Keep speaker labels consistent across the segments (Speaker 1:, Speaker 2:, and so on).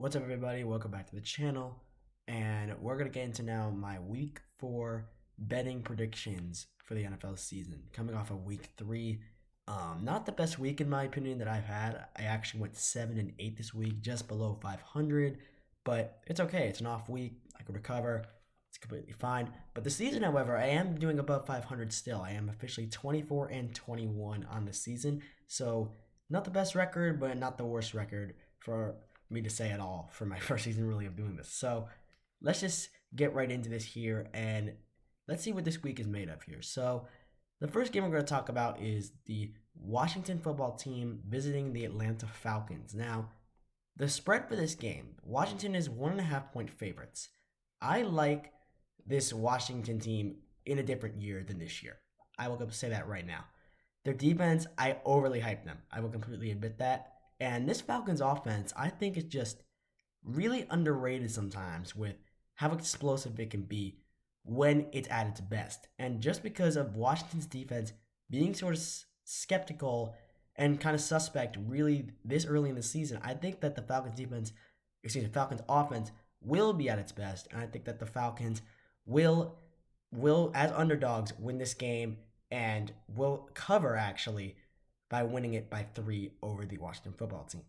Speaker 1: What's up, everybody? Welcome back to the channel. And we're going to get into now my week 4 betting predictions for the NFL season. Coming off of week 3. Not the best week, in my opinion, that I've had. I actually went 7-8 this week, just below 500. But it's okay. It's an off week. I could recover. It's completely fine. But the season, however, I am doing above 500 still. I am officially 24-21 on the season. So, not the best record, but not the worst record for me to say at all for my first season really of doing this. So let's just get right into this here and let's see what this week is made of here. So the first game we're going to talk about is the Washington football team visiting the Atlanta Falcons. Now, the spread for this game, Washington is 1.5-point favorites. I like this Washington team in a different year than this year. I will say that right now. Their defense, I overly hype them. I will completely admit that. And this Falcons offense, I think, is just really underrated sometimes with how explosive it can be when it's at its best. And just because of Washington's defense being sort of skeptical and kind of suspect really this early in the season, I think that the Falcons offense will be at its best. And I think that the Falcons will as underdogs win this game and will cover actually by winning it by 3 over the Washington football team.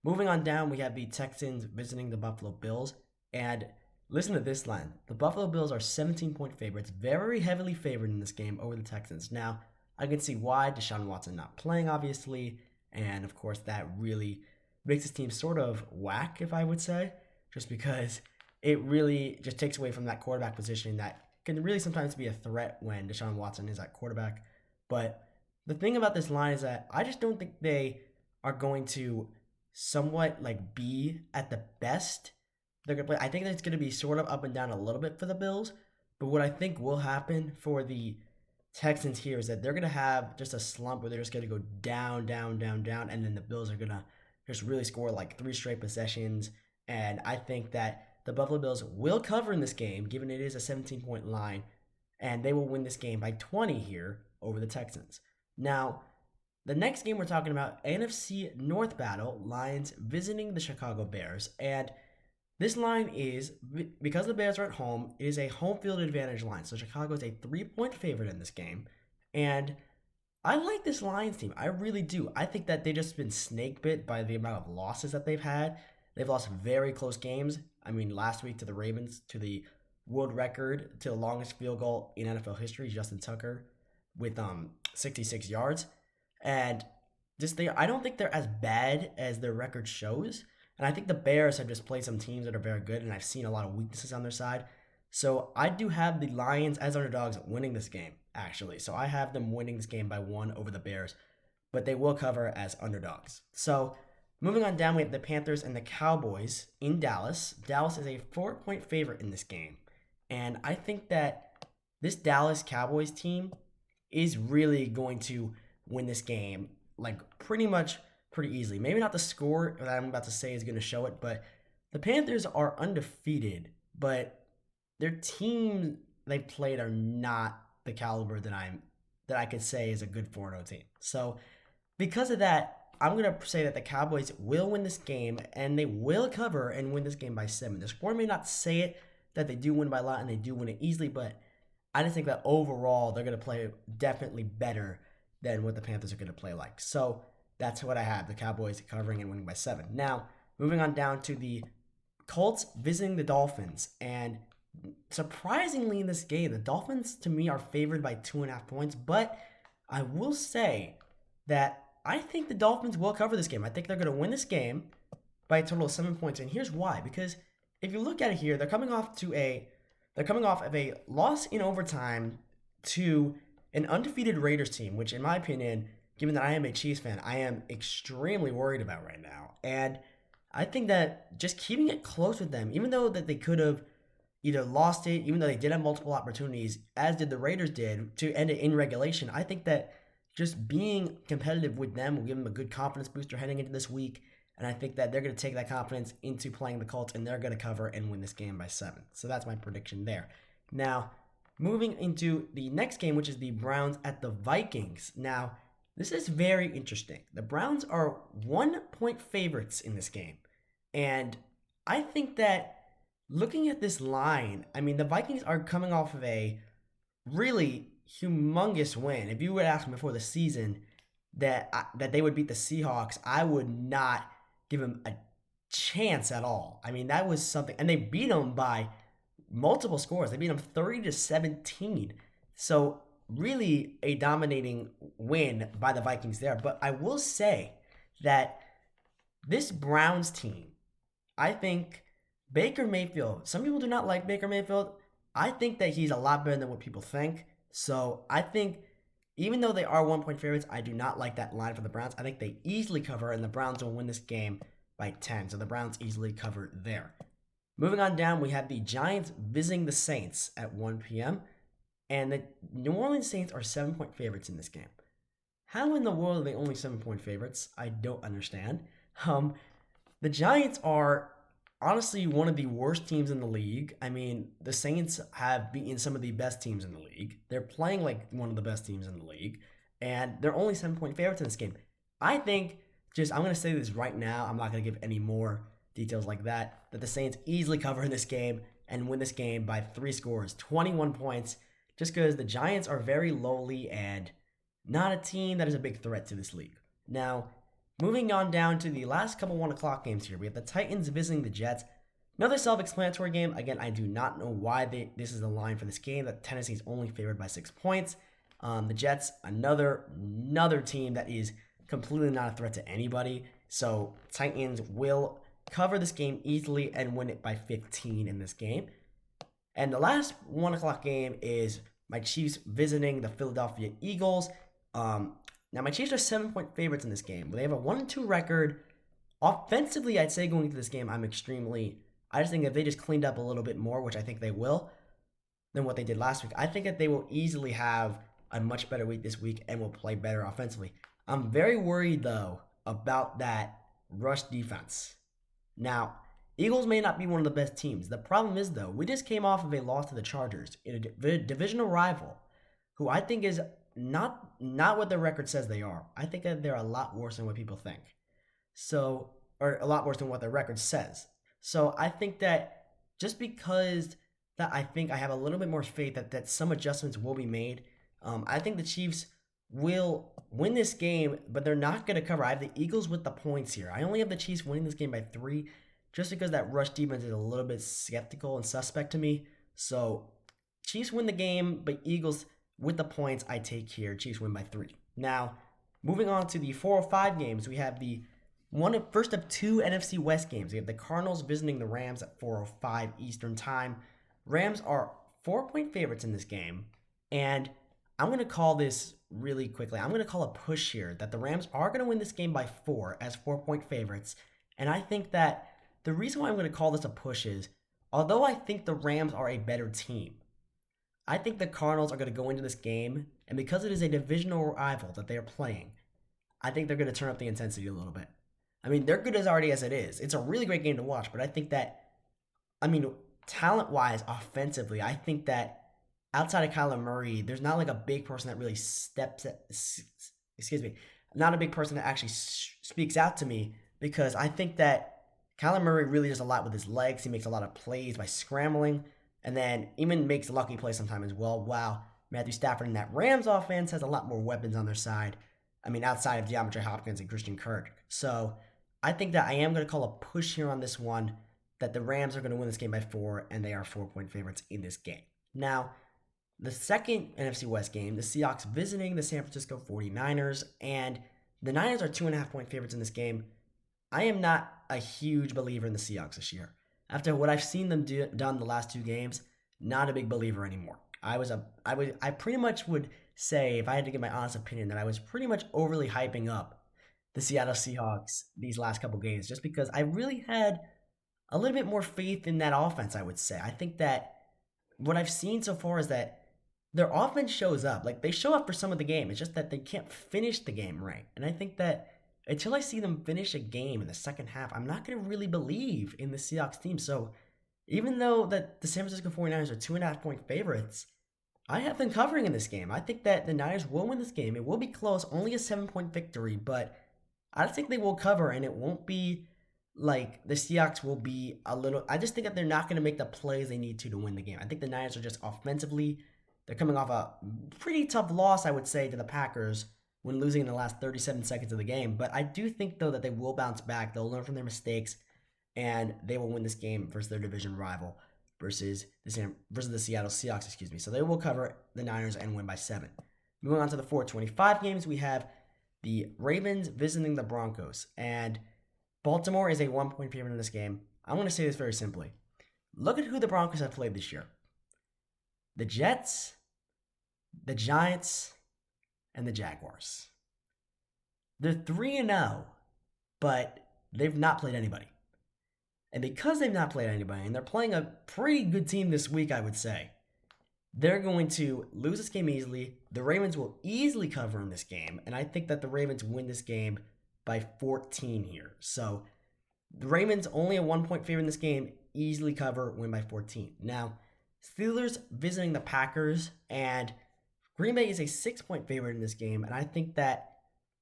Speaker 1: Moving on down, we have the Texans visiting the Buffalo Bills. And listen to this line. The Buffalo Bills are 17-point favorites, very heavily favored in this game over the Texans. Now, I can see why. Deshaun Watson not playing, obviously. And, of course, that really makes this team sort of whack, if I would say. Just because it really just takes away from that quarterback position that can really sometimes be a threat when Deshaun Watson is at quarterback. But the thing about this line is that I just don't think they are going to somewhat be at the best they're going to play. I think that it's going to be sort of up and down a little bit for the Bills. But what I think will happen for the Texans here is that they're going to have just a slump where they're just going to go down, down, down, down. And then the Bills are going to just really score 3 straight possessions. And I think that the Buffalo Bills will cover in this game, given it is a 17-point line. And they will win this game by 20 here over the Texans. Now, the next game we're talking about, NFC North battle, Lions visiting the Chicago Bears. And this line is, because the Bears are at home, it is a home field advantage line. So Chicago is a 3-point favorite in this game. And I like this Lions team. I really do. I think that they've just been snake bit by the amount of losses that they've had. They've lost very close games. I mean, last week to the Ravens, to the world record, to the longest field goal in NFL history, Justin Tucker, with 66 yards. And I don't think they're as bad as their record shows. And I think the Bears have just played some teams that are very good, and I've seen a lot of weaknesses on their side. So I do have the Lions as underdogs winning this game, actually. So I have them winning this game by 1 over the Bears, but they will cover as underdogs. So moving on down, we have the Panthers and the Cowboys in Dallas. Dallas is a 4-point favorite in this game. And I think that this Dallas Cowboys team is really going to win this game pretty easily. Maybe not the score that I'm about to say is going to show it, but the Panthers are undefeated, but their team they played are not the caliber that I could say is a good 4-0 team. So because of that, I'm going to say that the Cowboys will win this game, and they will cover and win this game by 7. The score may not say it that they do win by a lot and they do win it easily, but I just think that overall they're going to play definitely better than what the Panthers are going to play like. So that's what I have, the Cowboys covering and winning by 7. Now, moving on down to the Colts visiting the Dolphins. And surprisingly in this game, the Dolphins to me are favored by 2.5 points. But I will say that I think the Dolphins will cover this game. I think they're going to win this game by a total of 7 points. And here's why. Because if you look at it here, they're coming off of a loss in overtime to an undefeated Raiders team, which in my opinion, given that I am a Chiefs fan, I am extremely worried about right now. And I think that just keeping it close with them, even though that they could have either lost it, even though they did have multiple opportunities, as did the Raiders did, to end it in regulation, I think that just being competitive with them will give them a good confidence booster heading into this week. And I think that they're going to take that confidence into playing the Colts, and they're going to cover and win this game by 7. So that's my prediction there. Now, moving into the next game, which is the Browns at the Vikings. Now, this is very interesting. The Browns are 1-point favorites in this game. And I think that looking at this line, I mean, the Vikings are coming off of a really humongous win. If you would ask me before the season that they would beat the Seahawks, I would not give them a chance at all. I mean, that was something, and they beat them by multiple scores. They beat them 30-17. So really a dominating win by the Vikings there. But I will say that this Browns team, I think Baker Mayfield, some people do not like Baker Mayfield. I think that he's a lot better than what people think. So I think even though they are 1 point favorites, I do not like that line for the Browns. I think they easily cover, and the Browns will win this game by 10. So the Browns easily cover there. Moving on down, we have the Giants visiting the Saints at 1 p.m. And the New Orleans Saints are 7 point favorites in this game. How in the world are they only 7 point favorites? I don't understand. Um, the Giants are honestly one of the worst teams in the league. I mean, the Saints have beaten some of the best teams in the league. They're playing like one of the best teams in the league, and they're only 7 point favorites in this game. I think, I'm going to say this right now. I'm not going to give any more details like that the Saints easily cover in this game and win this game by 3 scores, 21 points, just because the Giants are very lowly and not a team that is a big threat to this league. Now, moving on down to the last couple 1 o'clock games here, we have the Titans visiting the Jets. Another self-explanatory game. Again, I do not know why this is the line for this game. That Tennessee is only favored by 6 points. The Jets, another team that is completely not a threat to anybody. So Titans will cover this game easily and win it by 15 in this game. And the last 1 o'clock game is my Chiefs visiting the Philadelphia Eagles. Now, my Chiefs are 7 point favorites in this game. They have a 1-2 record. Offensively, I'd say going into this game, I just think if they just cleaned up a little bit more, which I think they will, than what they did last week, I think that they will easily have a much better week this week and will play better offensively. I'm very worried, though, about that rush defense. Now, Eagles may not be one of the best teams. The problem is, though, we just came off of a loss to the Chargers, a divisional rival, who I think is not what their record says they are. I think that they're a lot worse than what people think. So, or a lot worse than what their record says. So I think that just because that I think I have a little bit more faith that some adjustments will be made. I think the Chiefs will win this game, but they're not going to cover. I have the Eagles with the points here. I only have the Chiefs winning this game by 3, just because that rush defense is a little bit skeptical and suspect to me. So Chiefs win the game, but Eagles with the points I take here. Chiefs win by 3. Now, moving on to the 405 games, we have the first of 2 NFC West games. We have the Cardinals visiting the Rams at 4:05 Eastern Time. Rams are 4 point favorites in this game, and I'm going to call this really quickly. I'm going to call a push here that the Rams are going to win this game by 4 as 4 point favorites. And I think that the reason why I'm going to call this a push is, although I think the Rams are a better team, I think the Cardinals are going to go into this game, and because it is a divisional rival that they are playing, I think they're going to turn up the intensity a little bit. I mean, they're good as already as it is. It's a really great game to watch, but I think that, talent-wise, offensively, I think that outside of Kyler Murray, there's not like a big person that really not a big person that actually speaks out to me, because I think that Kyler Murray really does a lot with his legs. He makes a lot of plays by scrambling, and then even makes lucky plays sometimes as well. Wow, Matthew Stafford and that Rams offense has a lot more weapons on their side. Outside of DeAndre Hopkins and Christian Kirk. So I think that I am going to call a push here on this one, that the Rams are going to win this game by 4, and they are 4 point favorites in this game. Now, the second NFC West game, the Seahawks visiting the San Francisco 49ers, and the Niners are 2.5 point favorites in this game. I am not a huge believer in the Seahawks this year. After what I've seen them done the last 2 games, not a big believer anymore. I pretty much would say, if I had to give my honest opinion, that I was pretty much overly hyping up the Seattle Seahawks these last couple games, just because I really had a little bit more faith in that offense, I would say. I think that what I've seen so far is that their offense shows up. Like, they show up for some of the game. It's just that they can't finish the game right. And I think that until I see them finish a game in the second half, I'm not going to really believe in the Seahawks team. So even though that the San Francisco 49ers are 2.5 point favorites, I have them covering in this game. I think that the Niners will win this game. It will be close, only a 7 point victory, but I think they will cover, and it won't be like the Seahawks will be a little. I just think that they're not going to make the plays they need to win the game. I think the Niners are just offensively. They're coming off a pretty tough loss, I would say, to the Packers when losing in the last 37 seconds of the game. But I do think though that they will bounce back. They'll learn from their mistakes, and they will win this game versus their division rival versus the Seattle Seahawks. Excuse me. So they will cover the Niners and win by 7. Moving on to the 425 games, we have the Ravens visiting the Broncos, and Baltimore is a 1-point favorite in this game. I want to say this very simply. Look at who the Broncos have played this year. The Jets, the Giants, and the Jaguars. They're 3-0, but they've not played anybody. And because they've not played anybody, and they're playing a pretty good team this week, I would say, they're going to lose this game easily. The Ravens will easily cover in this game, and I think that the Ravens win this game by 14 here. So the Ravens only a 1-point favorite in this game, easily cover, win by 14. Now, Steelers visiting the Packers, and Green Bay is a 6-point favorite in this game, and I think that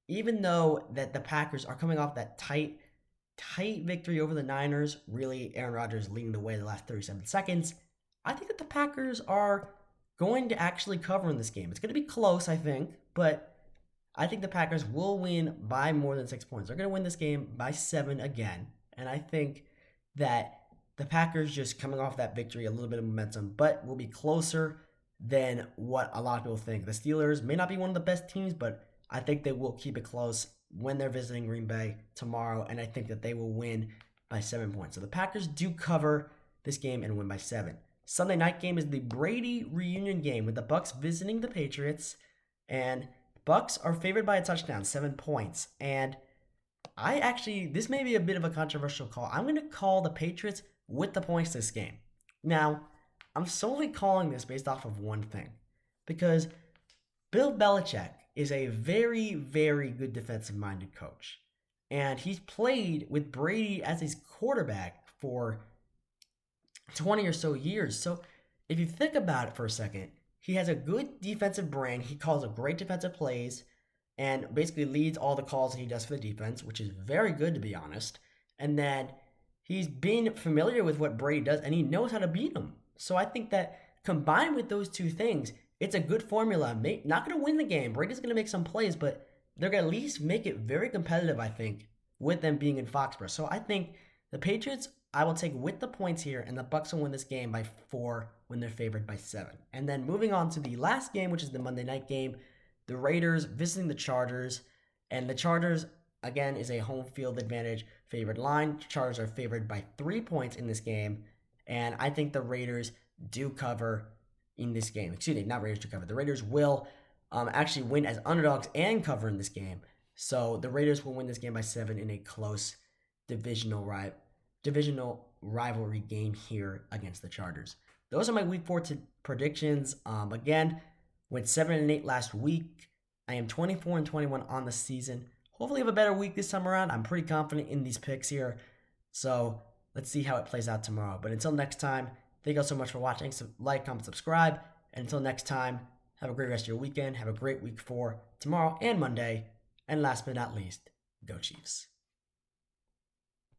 Speaker 1: even though that the Packers are coming off that tight victory over the Niners, really Aaron Rodgers leading the way the last 37 seconds, I think that the Packers are going to actually cover in this game. It's going to be close, I think, but I think the Packers will win by more than 6 points. They're going to win this game by 7 again, and I think that the Packers just coming off that victory, a little bit of momentum, but will be closer than what a lot of people think. The Steelers may not be one of the best teams, but I think they will keep it close when they're visiting Green Bay tomorrow, and I think that they will win by 7 points. So the Packers do cover this game and win by 7. Sunday night game is the Brady reunion game with the Bucs visiting the Patriots, and Bucs are favored by a touchdown, 7 points. And this may be a bit of a controversial call. I'm going to call the Patriots with the points this game. Now, I'm solely calling this based off of one thing, because Bill Belichick is a very, very good defensive-minded coach, and he's played with Brady as his quarterback for 20 or so years. So if you think about it for a second, he has a good defensive brain. He calls a great defensive plays and basically leads all the calls that he does for the defense, which is very good, to be honest. And then he's been familiar with what Brady does, and he knows how to beat him. So I think that combined with those two things, it's a good formula. Not going to win the game. Brady's going to make some plays, but they're going to at least make it very competitive, I think, with them being in Foxborough. So I think the Patriots, I will take with the points here, and the Bucs will win this game by 4 when they're favored by 7. And then moving on to the last game, which is the Monday night game, the Raiders visiting the Chargers, and the Chargers, again, is a home field advantage favored line. Chargers are favored by 3 points in this game, and I think the Raiders do cover in this game. Excuse me, not Raiders do cover. The Raiders will actually win as underdogs and cover in this game. So the Raiders will win this game by 7 in a close divisional rivalry game here against the Chargers. Those are my week 4 predictions. Again, went 7-8 last week. I am 24-21 on the season. Hopefully, I have a better week this time around. I'm pretty confident in these picks here. So let's see how it plays out tomorrow. But until next time, thank you all so much for watching. So like, comment, subscribe. And until next time, have a great rest of your weekend. Have a great week 4 tomorrow and Monday. And last but not least, go Chiefs.